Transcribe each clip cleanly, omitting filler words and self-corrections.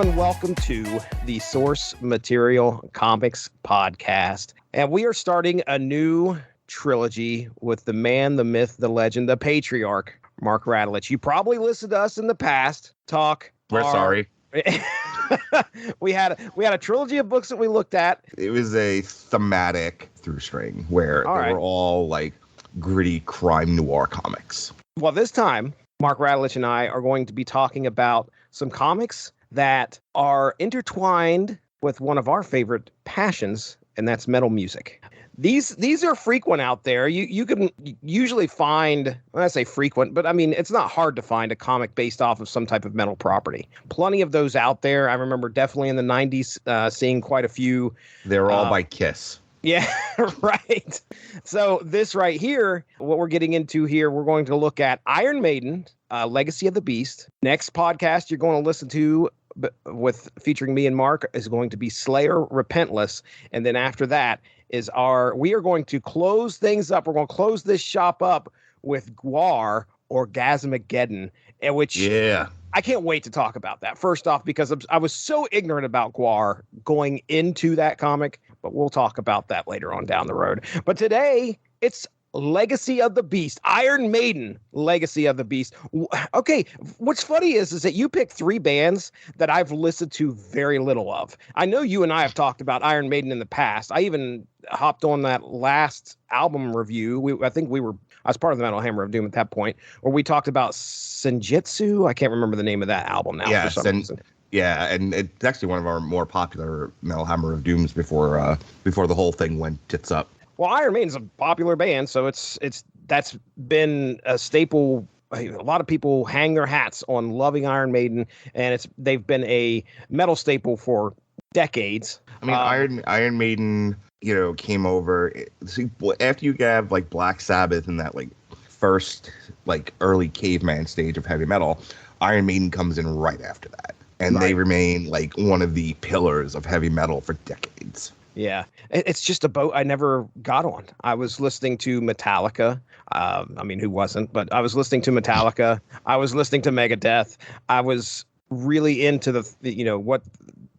gentlemen, welcome to the Source Material Comics Podcast. And we are starting a new trilogy with the man, the myth, the legend, the patriarch, Mark Radulich. You probably listened to us in the past talk. We're sorry. we had a trilogy of books that we looked at. It was a thematic through string where were all like gritty crime noir comics. Well, this time, Mark Radulich and I are going to be talking about some comics that are intertwined with one of our favorite passions, and that's metal music. These are frequent out there. You can usually find, when I say frequent, but I mean, it's not hard to find a comic based off of some type of metal property. Plenty of those out there. I remember definitely in the 90s seeing quite a few. They're all by Kiss. Yeah, right. So this right here, what we're getting into here, we're going to look at Iron Maiden, Legacy of the Beast. Next podcast you're going to listen to featuring me and Mark is going to be Slayer Repentless. And then after that we are going to close things up. We're going to close this shop up with Gwar, Orgasmageddon, which I can't wait to talk about that. First off, because I was so ignorant about Gwar going into that comic, but we'll talk about that later on down the road. But today, it's Legacy of the Beast, Iron Maiden, Legacy of the Beast. Okay, what's funny is that you picked three bands that I've listened to very little of. I know you and I have talked about Iron Maiden in the past. I even hopped on that last album review. I was part of the Metal Hammer of Doom at that point, where we talked about Senjutsu. I can't remember the name of that album now for some reason. Yeah, and it's actually one of our more popular Metal Hammer of Dooms before the whole thing went tits up. Well, Iron Maiden's a popular band, so that's been a staple. A lot of people hang their hats on loving Iron Maiden, and they've been a metal staple for decades. I mean, Iron Maiden, came over after you have like Black Sabbath and that like first like early caveman stage of heavy metal. Iron Maiden comes in right after that, and they remain like one of the pillars of heavy metal for decades. Yeah, it's just a boat I never got on. I was listening to Metallica. I mean, who wasn't? But I was listening to Metallica. I was listening to Megadeth. I was really into what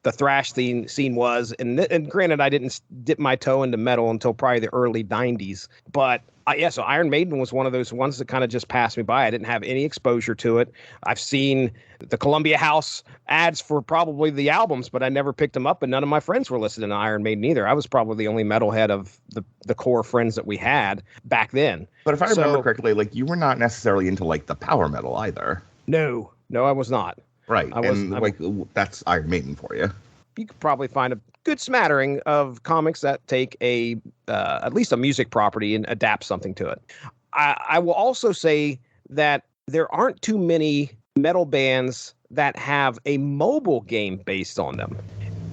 the thrash scene was. And granted, I didn't dip my toe into metal until probably the early 90s. But so Iron Maiden was one of those ones that kind of just passed me by. I didn't have any exposure to it. I've seen the Columbia House ads for probably the albums, but I never picked them up, and none of my friends were listening to Iron Maiden either. I was probably the only metalhead of the core friends that we had back then. But if I remember correctly, like you were not necessarily into like the power metal either. No, I was not. Right, that's Iron Maiden for you. You could probably find a good smattering of comics that take at least a music property and adapt something to it. I will also say that there aren't too many metal bands that have a mobile game based on them.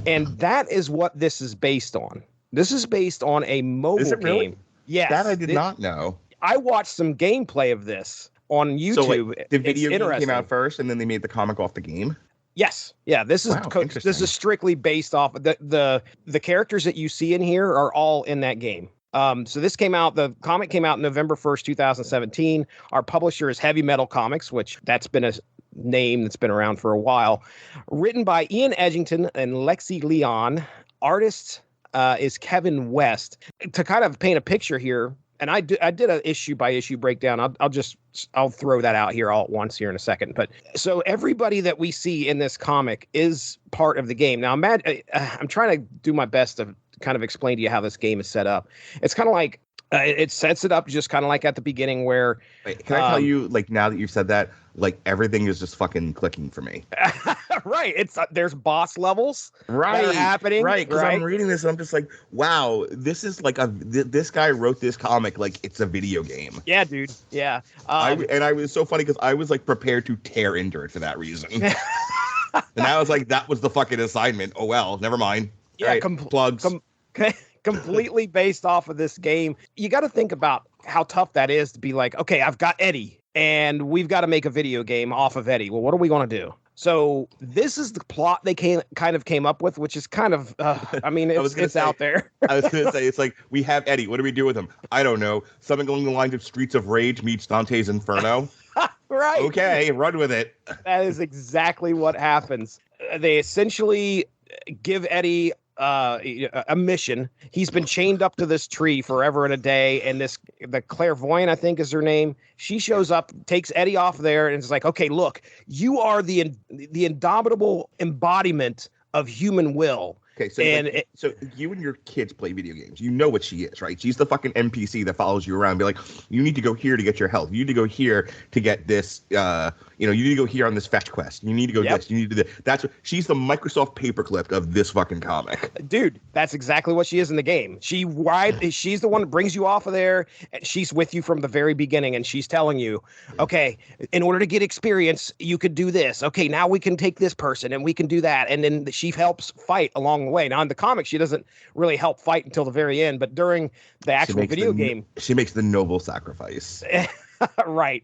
And that is what this is based on. This is based on a mobile is it really? Game. Yes. That I did not know. I watched some gameplay of this on YouTube. So like, the video game came out first and then they made the comic off the game? Yes. Yeah. This is strictly based off the characters that you see in here are all in that game. So the comic came out November 1st, 2017. Our publisher is Heavy Metal Comics, which that's been a name that's been around for a while. Written by Ian Edgington and Lexi Leon. Artist is Kevin West. To kind of paint a picture here, and I did an issue by issue breakdown. I'll throw that out here all at once here in a second. But so everybody that we see in this comic is part of the game. Now, I'm trying to do my best to kind of explain to you how this game is set up. It's kind of like it sets it up just kind of like at the beginting where. Wait, can I tell you, like, now that you've said that, like everything is just fucking clicking for me. Right. There's boss levels that are happening. Right. Because I'm reading this and I'm just like, wow, this is like this guy wrote this comic like it's a video game. Yeah, dude. Yeah. I was so funny because I was like prepared to tear into it for that reason. And I was like, that was the fucking assignment. Oh, well, never mind. Yeah. Right, plugs. Completely based off of this game. You got to think about how tough that is to be like, okay, I've got Eddie and we've got to make a video game off of Eddie. Well, what are we going to do? So this is the plot they kind of came up with, which is kind of, it's out there. I was going to say, it's like, we have Eddie. What do we do with him? I don't know. Something along the lines of Streets of Rage meets Dante's Inferno. Right. Okay, run with it. That is exactly what happens. they essentially give Eddie a mission. He's been chained up to this tree forever and a day, and the clairvoyant, I think is her name, she shows up, takes Eddie off there, and is like, okay, look, you are the indomitable embodiment of human will. Okay, so you and your kids play video games. You know what she is, right? She's the fucking NPC that follows you around. Be like, you need to go here to get your health. You need to go here to get this. You need to go here on this fetch quest. You need to go this. You need to do that. That's what she's the Microsoft paperclip of this fucking comic. Dude, that's exactly what she is in the game. She's the one that brings you off of there. And she's with you from the very beginning, and she's telling you, okay, in order to get experience, you could do this. Okay, now we can take this person and we can do that, and then she helps fight along the way. Now in the comic, she doesn't really help fight until the very end, but during the actual video game, she makes the noble sacrifice. Right.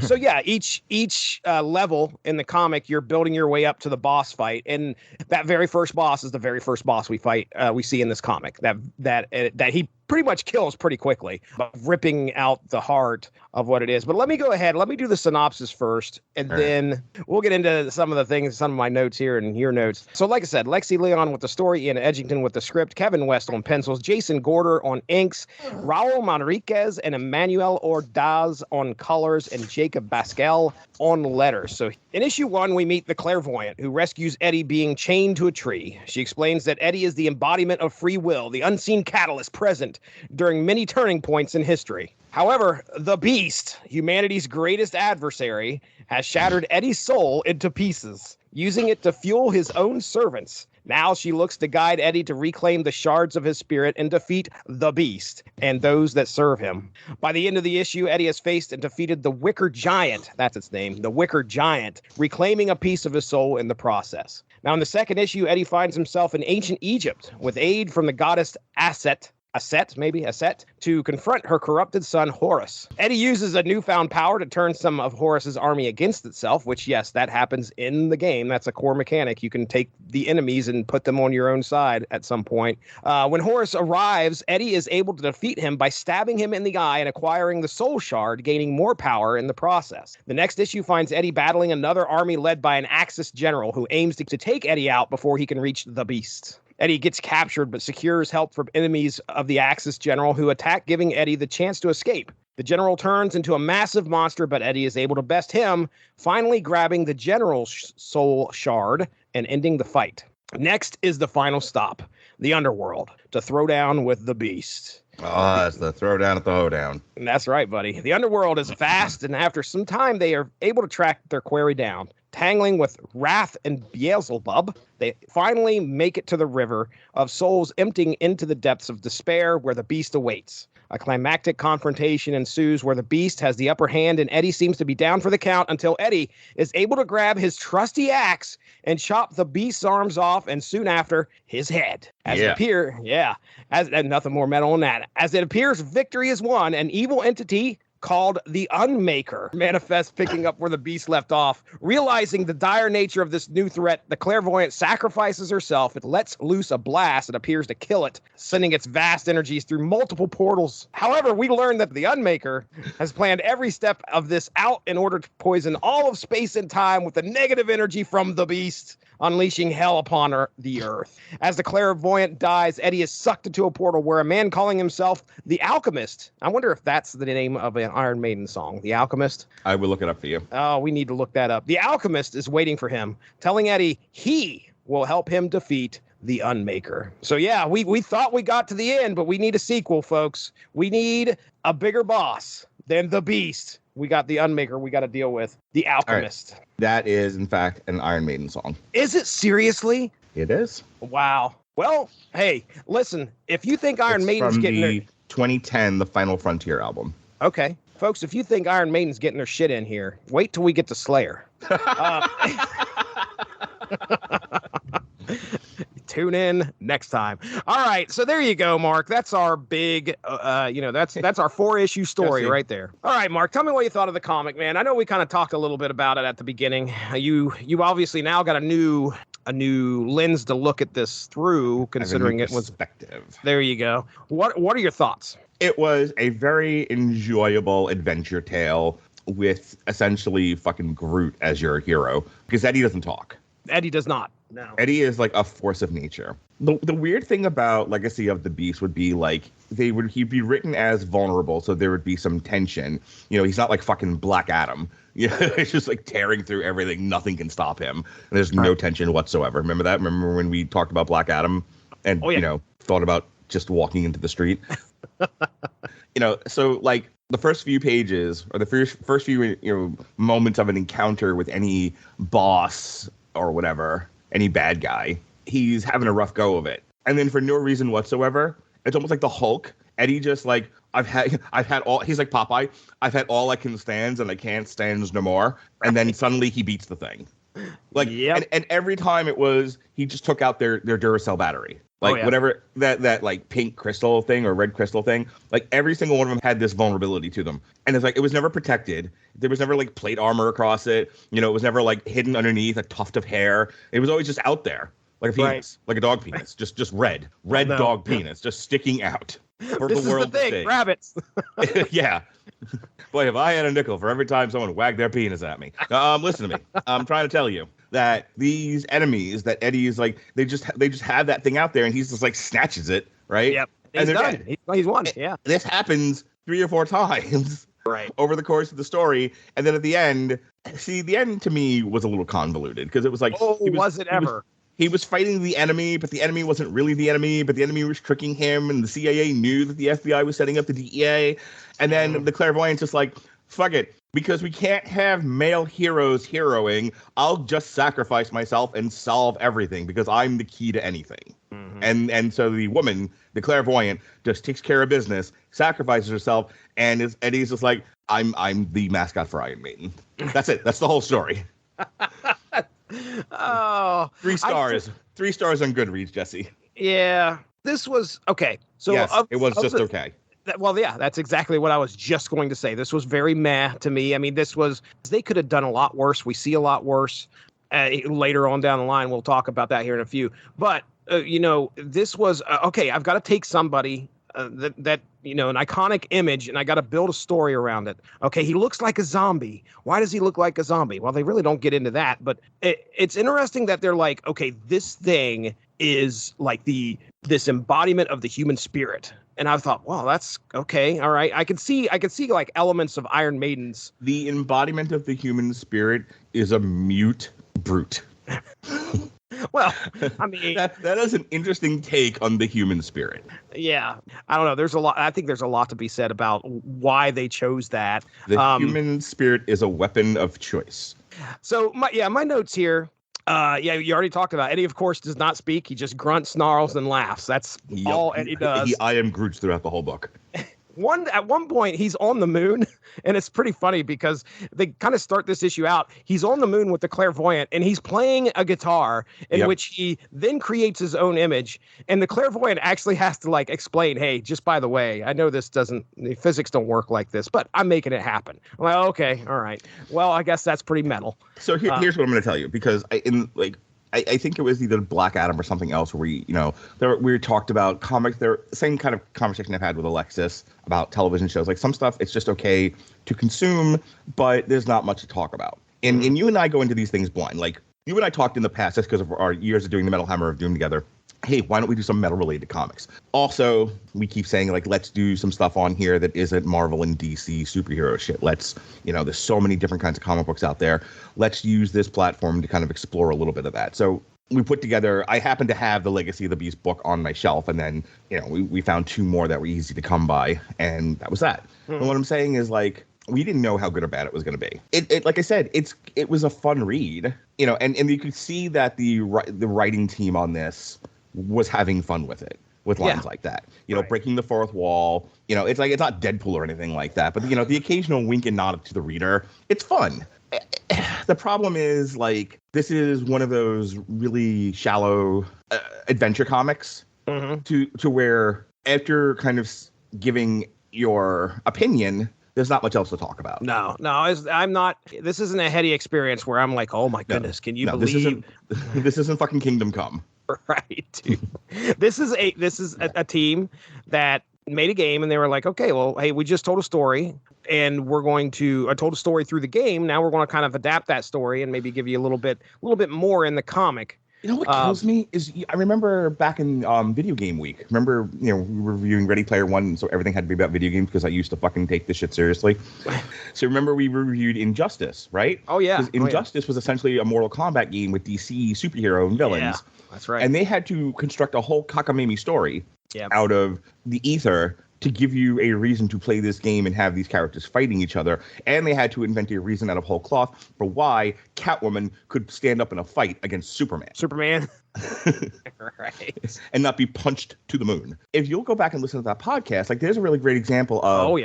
So yeah, each level in the comic, you're building your way up to the boss fight, and that very first boss is the very first boss we see in this comic. That he pretty much kills pretty quickly, ripping out the heart of what it is. But let me go ahead. Let me do the synopsis first, and then we'll get into some of the things, some of my notes here and your notes. So like I said, Lexi Leon with the story, Ian Edgington with the script, Kevin West on pencils, Jason Gorder on inks, Raul Manriquez and Emmanuel Ordaz on colors, and Jacob Bascal on letters. So in issue 1, we meet the clairvoyant who rescues Eddie being chained to a tree. She explains that Eddie is the embodiment of free will, the unseen catalyst present during many turning points in history. However, the Beast, humanity's greatest adversary, has shattered Eddie's soul into pieces, using it to fuel his own servants. Now she looks to guide Eddie to reclaim the shards of his spirit and defeat the Beast and those that serve him. By the end of the issue, Eddie has faced and defeated the Wicker Giant, that's its name, the Wicker Giant, reclaiming a piece of his soul in the process. Now in the second issue, Eddie finds himself in ancient Egypt with aid from the goddess Aset, to confront her corrupted son, Horus. Eddie uses a newfound power to turn some of Horus's army against itself, which, yes, that happens in the game. That's a core mechanic. You can take the enemies and put them on your own side at some point. When Horus arrives, Eddie is able to defeat him by stabbing him in the eye and acquiring the soul shard, gaining more power in the process. The next issue finds Eddie battling another army led by an Axis general who aims to take Eddie out before he can reach the Beast. Eddie gets captured but secures help from enemies of the Axis general who attack, giving Eddie the chance to escape. The general turns into a massive monster, but Eddie is able to best him, finally grabbing the general's soul shard and ending the fight. Next is the final stop, the underworld, to throw down with the Beast. Oh, that's the throwdown at the hoedown. That's right, buddy. The underworld is vast, and after some time, they are able to track their quarry down. Tangling with Wrath and Beelzebub, they finally make it to the river of souls, emptying into the depths of despair where the Beast awaits. A climactic confrontation ensues where the Beast has the upper hand, and Eddie seems to be down for the count until Eddie is able to grab his trusty axe and chop the Beast's arms off, and soon after, his head. And nothing more metal than that. As it appears, victory is won, an evil entity called the Unmaker manifests, picking up where the Beast left off. Realizing the dire nature of this new threat, the clairvoyant sacrifices herself. It lets loose a blast that appears to kill it, sending its vast energies through multiple portals. However, we learn that the Unmaker has planned every step of this out in order to poison all of space and time with the negative energy from the Beast, unleashing hell upon the earth. As the clairvoyant dies, Eddie is sucked into a portal where a man calling himself the Alchemist. I wonder if that's the name of an Iron Maiden song, The Alchemist. I will look it up for you. Oh, we need to look that up. The Alchemist is waiting for him, telling Eddie he will help him defeat the Unmaker. So yeah, we thought we got to the end, but we need a sequel, folks. We need a bigger boss than the Beast. We got the Unmaker we got to deal with. The Alchemist. Right. That is, in fact, an Iron Maiden song. Is it seriously? It is. Wow. Well, hey, listen, if you think Iron Maiden's getting their 2010 The Final Frontier album. Okay. Folks, if you think Iron Maiden's getting their shit in here, wait till we get to Slayer. Tune in next time. All right, so there you go, Mark. That's our big, that's our 4-issue story right there. All right, Mark, tell me what you thought of the comic, man. I know we kind of talked a little bit about it at the beginning. You obviously now got a new lens to look at this through, considering it was perspective. There you go. What are your thoughts? It was a very enjoyable adventure tale with essentially fucking Groot as your hero, because Eddie doesn't talk. Eddie does not. No. Eddie is like a force of nature. The weird thing about Legacy of the Beast would be like he'd be written as vulnerable, so there would be some tension. You know, he's not like fucking Black Adam. You know, it's just like tearing through everything. Nothing can stop him. And there's no tension whatsoever. Remember that? Remember when we talked about Black Adam and you know, thought about just walking into the street? You know, so like the first few pages or the first few moments of an encounter with any boss or whatever, any bad guy, he's having a rough go of it. And then for no reason whatsoever, it's almost like the Hulk. Eddie just like, I've had all, he's like Popeye, I've had all I can stand and I can't stand no more. And then suddenly he beats the thing. Like, and every time it was, he just took out their Duracell battery. Like whatever that like pink crystal thing or red crystal thing, like every single one of them had this vulnerability to them. And it's like, it was never protected. There was never like plate armor across it. You know, it was never like hidden underneath a tuft of hair. It was always just out there. Like a penis, like a dog penis, just red dog penis, just sticking out for the world to see. Rabbits. Yeah. Boy, if I had a nickel for every time someone wagged their penis at me. Listen to me. I'm trying to tell you that these enemies that Eddie is like, they just have that thing out there, and he's just like snatches it, right? Yep. He's done. He's won. Yeah. This happens 3 or 4 times. Right. Over the course of the story, and then at the end, the end to me was a little convoluted because it was like, was it ever? He was fighting the enemy, but the enemy wasn't really the enemy, but the enemy was tricking him, and the CIA knew that the FBI was setting up the DEA. And then the clairvoyant's just like, fuck it, because we can't have male heroes heroing, I'll just sacrifice myself and solve everything because I'm the key to anything. Mm-hmm. And so the woman, the clairvoyant, just takes care of business, sacrifices herself, and Eddie's just like, I'm the mascot for Iron Maiden. That's it. That's the whole story. Oh, 3 stars. 3 stars on Goodreads, Jesse. Yeah, this was okay. So yes, it was just okay. Well, yeah, that's exactly what I was just going to say. This was very meh to me. I mean, they could have done a lot worse. We see a lot worse later on down the line. We'll talk about that here in a few. But this was okay. I've got to take somebody that an iconic image, and I got to build a story around it. Okay, he looks like a zombie. Why does he look like a zombie? Well, they really don't get into that, but it's interesting that they're like, okay, this thing is like this embodiment of the human spirit. And I thought, well, that's okay. All right. I could see like elements of Iron Maiden's. The embodiment of the human spirit is a mute brute. Well, I mean, that is an interesting take on the human spirit. Yeah, I don't know. I think there's a lot to be said about why they chose that. The human spirit is a weapon of choice. So my notes here. You already talked about Eddie. Of course, does not speak. He just grunts, snarls, and laughs. That's all Eddie does. I am Groots throughout the whole book. At one point, he's on the moon, and it's pretty funny because they kind of start this issue out. He's on the moon with the clairvoyant, and he's playing a guitar in which he then creates his own image. And the clairvoyant actually has to like explain, hey, just by the way, I know the physics don't work like this, but I'm making it happen. I'm like, okay, all right. Well, I guess that's pretty metal. So here's what I'm going to tell you, because I think it was either Black Adam or something else where we talked about comics. They're the same kind of conversation I've had with Alexis about television shows. Like some stuff, it's just okay to consume, but there's not much to talk about. And you and I go into these things blind. Like you and I talked in the past, just because of our years of doing the Metal Hammer of Doom together. Hey, why don't we do some metal-related comics? Also, we keep saying, like, let's do some stuff on here that isn't Marvel and DC superhero shit. Let's, there's so many different kinds of comic books out there. Let's use this platform to kind of explore a little bit of that. So we put together, I happen to have the Legacy of the Beast book on my shelf, and then, we found 2 more that were easy to come by, and that was that. And what I'm saying is, like, we didn't know how good or bad it was going to be. It like I said, it was a fun read, and you could see that the writing team on this was having fun with it, with lines like that, breaking the fourth wall. It's like, it's not Deadpool or anything like that, but the occasional wink and nod to the reader, it's fun. The problem is, like, this is one of those really shallow adventure comics to where after kind of giving your opinion, there's not much else to talk about. No, I'm not. This isn't a heady experience where I'm like, oh my goodness, can you believe? This isn't fucking Kingdom Come. Right, dude. This is a team that made a game, and they were like, okay, well, hey, we just told a story. and I told a story through the game. Now we're going to kind of adapt that story and maybe give you a little bit more in the comic. You know what kills me is I remember back in video game week. Remember, we were reviewing Ready Player One, so everything had to be about video games because I used to fucking take this shit seriously. So remember we reviewed Injustice, right? Oh yeah. 'Cause Injustice was essentially a Mortal Kombat game with DC superhero and villains. Yeah, that's right. And they had to construct a whole cockamamie story out of the ether to give you a reason to play this game and have these characters fighting each other. And they had to invent a reason out of whole cloth for why Catwoman could stand up in a fight against Superman. Right. And not be punched to the moon. If you'll go back and listen to that podcast, like there's a really great example of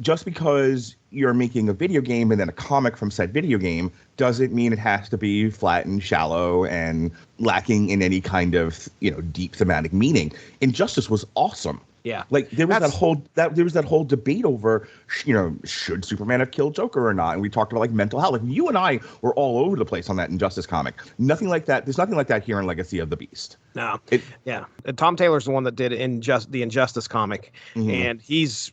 just because you're making a video game and then a comic from said video game doesn't mean it has to be flat and shallow and lacking in any kind of, deep thematic meaning. Injustice was awesome. Yeah. Like there was that whole debate over, should Superman have killed Joker or not? And we talked about like mental health. Like you and I were all over the place on that Injustice comic. Nothing like that. There's nothing like that here in Legacy of the Beast. No. Tom Taylor's the one that did the Injustice comic, and he's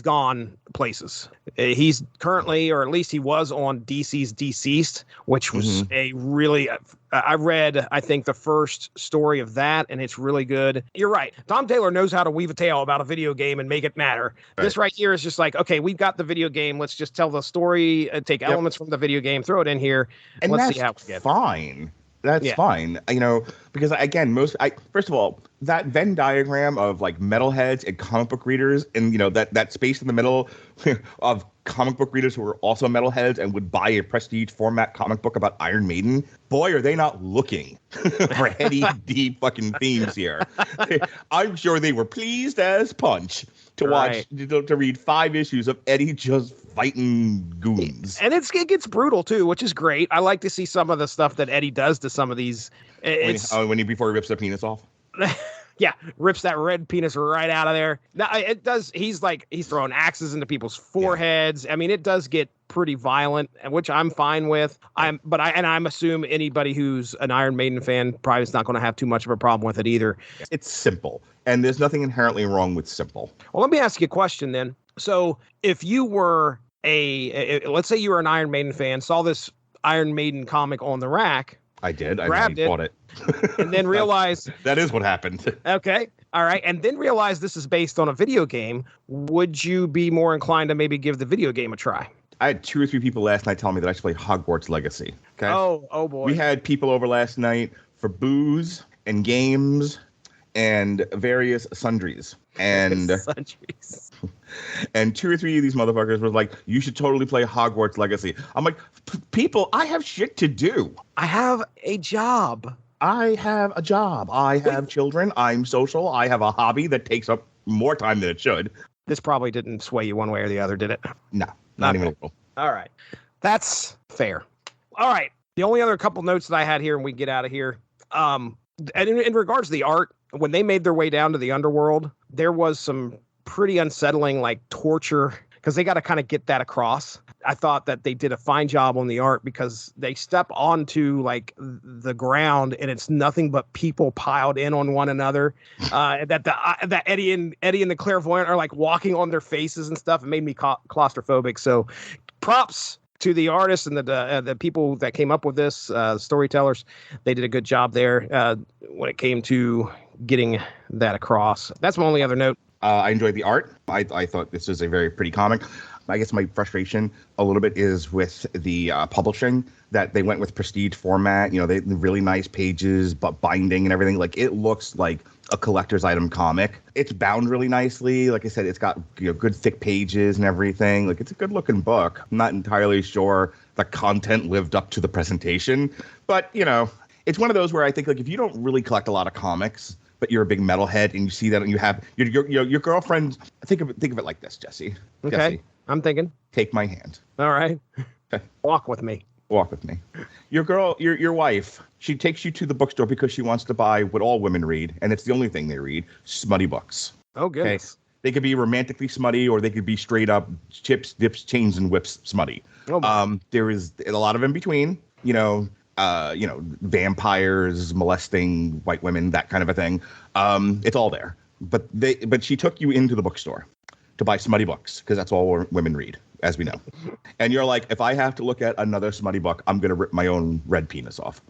gone places. He's currently, or at least he was on DC's Deceased, which was a really, I read, I think, the first story of that, and it's really good. You're right. Tom Taylor knows how to weave a tale about a video game and make it matter. Right. This right here is just like, okay, we've got the video game. Let's just tell the story, take elements from the video game, throw it in here, and let's see how we get. Fine. That's fine, because again, first of all, that Venn diagram of like metalheads and comic book readers, and that space in the middle of comic book readers who are also metalheads and would buy a prestige format comic book about Iron Maiden. Boy, are they not looking for heady, deep fucking themes here. I'm sure they were pleased as punch to watch, to read 5 issues of Eddie just fighting goons. And it gets brutal too, which is great. I like to see some of the stuff that Eddie does to some of these. Before he rips the penis off. Yeah, rips that red penis right out of there. Now it does. He's throwing axes into people's foreheads. Yeah. I mean, it does get pretty violent, which I'm fine with. I'm assuming anybody who's an Iron Maiden fan probably is not going to have too much of a problem with it either. It's simple, and there's nothing inherently wrong with simple. Well, let me ask you a question then. So, if you were let's say you were an Iron Maiden fan, saw this Iron Maiden comic on the rack. I did. Grabbed it, bought it. And then realized... that is what happened. Okay. All right. And then realized this is based on a video game. Would you be more inclined to maybe give the video game a try? I had 2 or 3 people last night telling me that I should play Hogwarts Legacy. Okay. Oh boy. We had people over last night for booze and games and various sundries. And and 2 or 3 of these motherfuckers was like, you should totally play Hogwarts Legacy. I'm like, people, I have shit to do. I have a job. I have children. I'm social. I have a hobby that takes up more time than it should. This probably didn't sway you one way or the other, did it? No, not even a little. All right. That's fair. All right. The only other couple notes that I had here, and we get out of here. And in regards to the art, when they made their way down to the underworld, there was some pretty unsettling like torture because they got to kind of get that across. I thought that they did a fine job on the art because they step onto like the ground and it's nothing but people piled in on one another. That Eddie and the clairvoyant are like walking on their faces and stuff. It made me claustrophobic. So props to the artists and the people that came up with this, storytellers. They did a good job there when it came to getting that across. That's my only other note. I enjoyed the art. I thought this was a very pretty comic. I guess my frustration a little bit is with the publishing, that they went with prestige format. They really nice pages, but binding and everything. Like, it looks like a collector's item comic. It's bound really nicely. Like I said, it's got good thick pages and everything. Like, it's a good looking book. I'm not entirely sure the content lived up to the presentation, but it's one of those where I think, like, if you don't really collect a lot of comics, but you're a big metalhead and you see that and you have your girlfriend, think of it like this, Jesse. Okay. Jesse, I'm thinking. take my hand. All right. Walk with me. Walk with me. Your wife, she takes you to the bookstore because she wants to buy what all women read, and it's the only thing they read, smutty books. Oh, goodness. Okay? They could be romantically smutty, or they could be straight up chips, dips, chains, and whips smutty. Oh, there is a lot of in between, vampires molesting white women, that kind of a thing. It's all there. But she took you into the bookstore to buy smutty books because that's all women read, as we know. And you're like, if I have to look at another smutty book, I'm going to rip my own red penis off.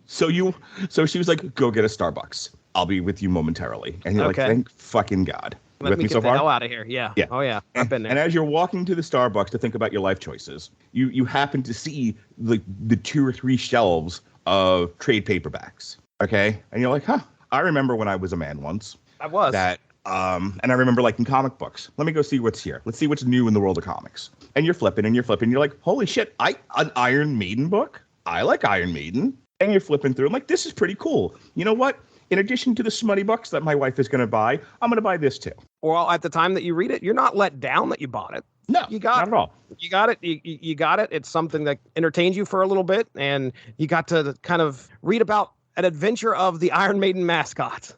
So she was like, go get a Starbucks. I'll be with you momentarily. And you're like, thank fucking God. Let me me get so the far? hell out of here. Yeah. Oh, yeah. I've been there. And as you're walking to the Starbucks to think about your life choices, you happen to see the 2 or 3 shelves of trade paperbacks. Okay. And you're like, huh, I remember when I was a man once. I was. And I remember liking comic books. Let me go see what's here. Let's see what's new in the world of comics. And you're flipping and you're flipping. You're like, holy shit, an Iron Maiden book? I like Iron Maiden. And you're flipping through. I'm like, this is pretty cool. You know what? In addition to the smutty books that my wife is going to buy, I'm going to buy this too. Well, at the time that you read it, you're not let down that you bought it. No, not at all. You got it. You got it. It's something that entertains you for a little bit. And you got to kind of read about an adventure of the Iron Maiden mascot,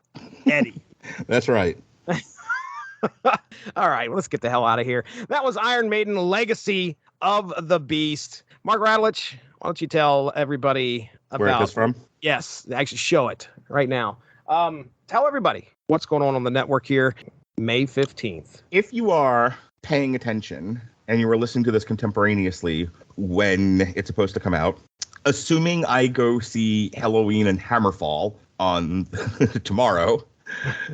Eddie. That's right. All right, let's get the hell out of here. That was Iron Maiden, Legacy of the Beast. Mark Radulich, why don't you tell everybody about where it is from? Yes, actually show it right now. Tell everybody what's going on the network here, May 15th. If you are paying attention and you were listening to this contemporaneously when it's supposed to come out, assuming I go see Halloween and Hammerfall on tomorrow,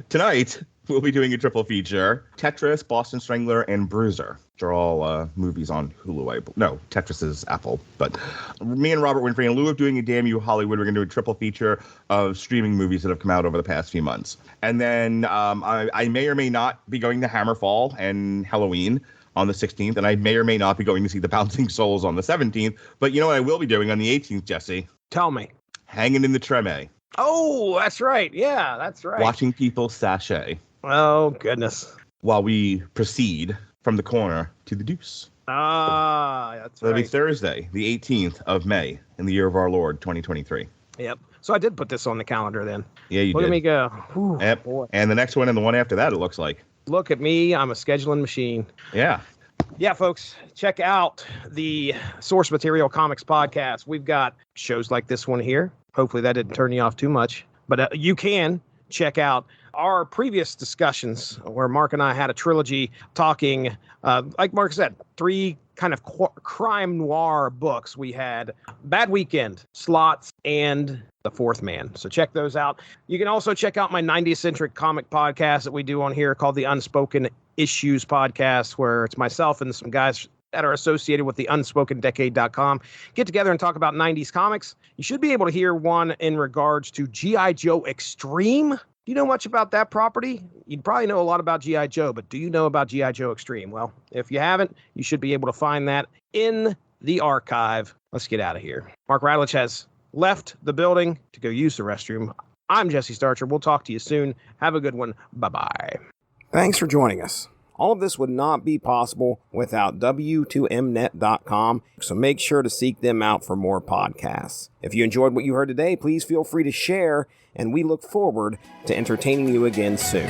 tonight we'll be doing a triple feature: Tetris, Boston Strangler, and Bruiser, which are all movies on Hulu. No, Tetris is Apple. But me and Robert Winfrey, in lieu of doing a Damn You Hollywood, we're going to do a triple feature of streaming movies that have come out over the past few months. And then I may or may not be going to Hammerfall and Halloween on the 16th, and I may or may not be going to see The Bouncing Souls on the 17th. But you know what I will be doing on the 18th, Jesse? Tell me. Hanging in the Treme. Oh, that's right. Yeah, that's right. Watching people sashay. Oh, goodness. While we proceed from the corner to the deuce. Ah, that's right. That'll be Thursday, the 18th of May, in the year of our Lord, 2023. Yep. So I did put this on the calendar then. Yeah, you did. Look at me go. Whew, yep. Boy. And the next one and the one after that, it looks like. Look at me. I'm a scheduling machine. Yeah. Yeah, folks, check out the Source Material Comics podcast. We've got shows like this one here. Hopefully that didn't turn you off too much. But you can check out our previous discussions where Mark and I had a trilogy talking, like Mark said, 3 kind of crime noir books. We had Bad Weekend, Slots, and The Fourth Man. So check those out. You can also check out my 90s-centric comic podcast that we do on here called the Unspoken Issues Podcast, where it's myself and some guys that are associated with the UnspokenDecade.com get together and talk about 90s comics. You should be able to hear one in regards to G.I. Joe Extreme. Do you know much about that property? You'd probably know a lot about G.I. Joe, but do you know about G.I. Joe Extreme? Well, if you haven't, you should be able to find that in the archive. Let's get out of here. Mark Radulich has left the building to go use the restroom. I'm Jesse Starcher. We'll talk to you soon. Have a good one. Bye-bye. Thanks for joining us. All of this would not be possible without W2Mnet.com, so make sure to seek them out for more podcasts. If you enjoyed what you heard today, please feel free to share, and we look forward to entertaining you again soon.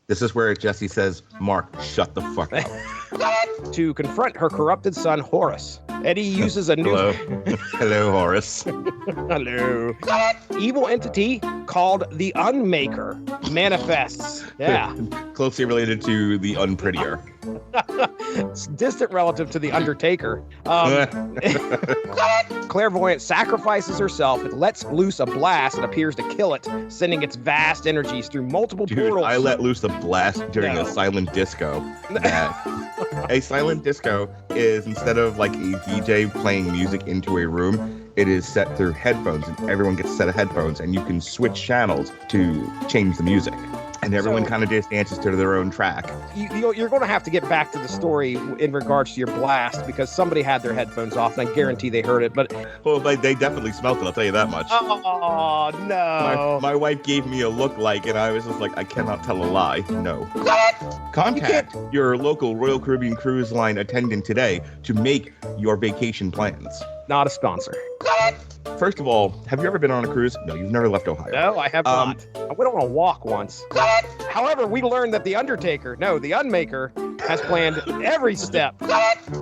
This is where Jesse says, Mark, shut the fuck up. To confront her corrupted son, Horace, Eddie uses a new... Hello. Hello, Horace. Hello. Evil entity called the Unmaker manifests. Yeah. Closely related to the Unprettier. It's distant relative to the Undertaker. Clairvoyant sacrifices herself and lets loose a blast that appears to kill it, sending its vast energies through multiple portals. I let loose the blast during a silent disco. A silent disco is, instead of like a DJ playing music into a room, it is set through headphones, and everyone gets a set of headphones, and you can switch channels to change the music. And everyone kind of just dances to their own track. You're going to have to get back to the story in regards to your blast, because somebody had their headphones off, and I guarantee they heard it. But well, they definitely smelt it, I'll tell you that much. Oh, no. My wife gave me a look like, and I was just like, I cannot tell a lie. No. Contact your local Royal Caribbean Cruise Line attendant today to make your vacation plans. Not a sponsor. First of all, have you ever been on a cruise? No, you've never left Ohio. No, I have not. I went on a walk once. However, we learned that the Unmaker has planned every step.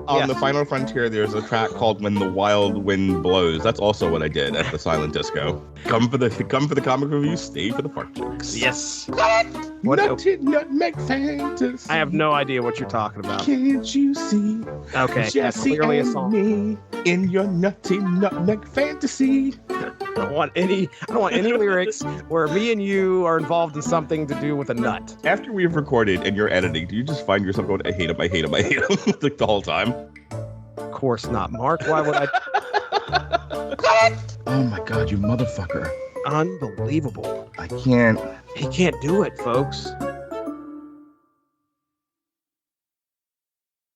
On the Final Frontier, there's a track called "When the Wild Wind Blows." That's also what I did at the silent disco. Come for the comic review, stay for the fart jokes. Yes. What? Nutmeg fantasy. I have no idea what you're talking about. Can't you see? Okay, that's Jesse clearly a and song. me in your nutty nutmeg fantasy. I don't want any lyrics where me and you are involved in something to do with a nut. After we've recorded and you're editing, do you just find yourself going, I hate him, I hate him, I hate him, like the whole time? Of course not, Mark. Why would I? Oh my God, you motherfucker. Unbelievable. I can't. He can't do it, folks.